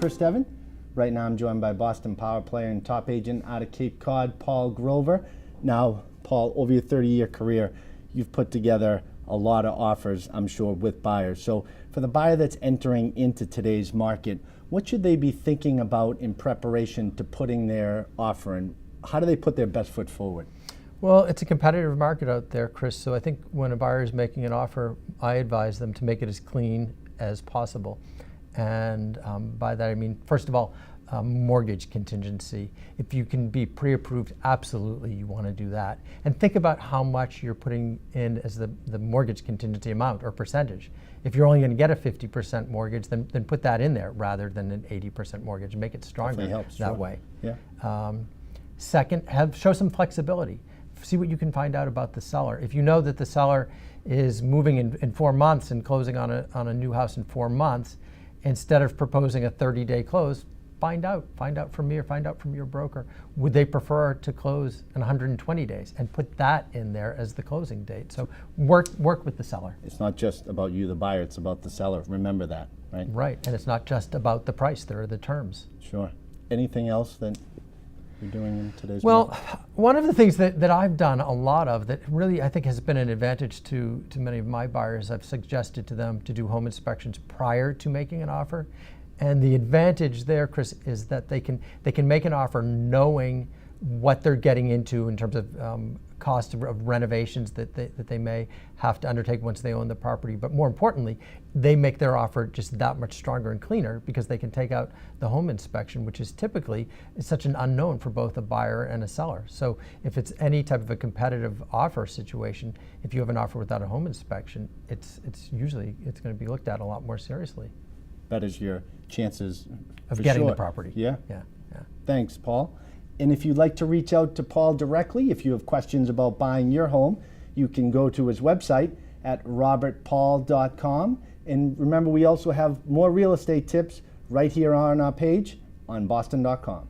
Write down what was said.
Chris Devon. Right now I'm joined by Boston Power player and top agent out of Cape Cod, Paul Grover. Now, Paul, over your 30-year career, you've put together a lot of offers, I'm sure, with buyers. So for the buyer that's entering into today's market, what should they be thinking about in preparation to putting their offer in? How do they put their best foot forward? Well, it's a competitive market out there, Chris, so I think when a buyer is making an offer, I advise them to make it as clean as possible. And by that I mean, first of all, mortgage contingency. If you can be pre-approved, absolutely you want to do that. And think about how much you're putting in as the mortgage contingency amount or percentage. If you're only going to get a 50% mortgage, then put that in there rather than an 80% mortgage. Make it stronger helps, that sure. way. Yeah. Second, show some flexibility. See what you can find out about the seller. If you know that the seller is moving in 4 months and closing on a new house in 4 months, instead of proposing a 30-day close, find out from me or find out from your broker. Would they prefer to close in 120 days? And put that in there as the closing date. So work with the seller. It's not just about you, the buyer, it's about the seller. Remember that, right? Right, and it's not just about the price, there are the terms. Sure. Anything else that you're doing in today's Well, market? one of the things that I've done a lot of that really I think has been an advantage to many of my buyers, I've suggested to them to do home inspections prior to making an offer. And the advantage there, Chris, is that they can make an offer knowing what they're getting into in terms of cost of renovations that they may have to undertake once they own the property. But more importantly, they make their offer just that much stronger and cleaner because they can take out the home inspection, which is typically such an unknown for both a buyer and a seller. So if it's any type of a competitive offer situation, if you have an offer without a home inspection, it's usually going to be looked at a lot more seriously. Betters your chances of for getting sure. the property. Yeah. Yeah. Thanks, Paul. And if you'd like to reach out to Paul directly, if you have questions about buying your home, you can go to his website at robertpaul.com. And remember, we also have more real estate tips right here on our page on boston.com.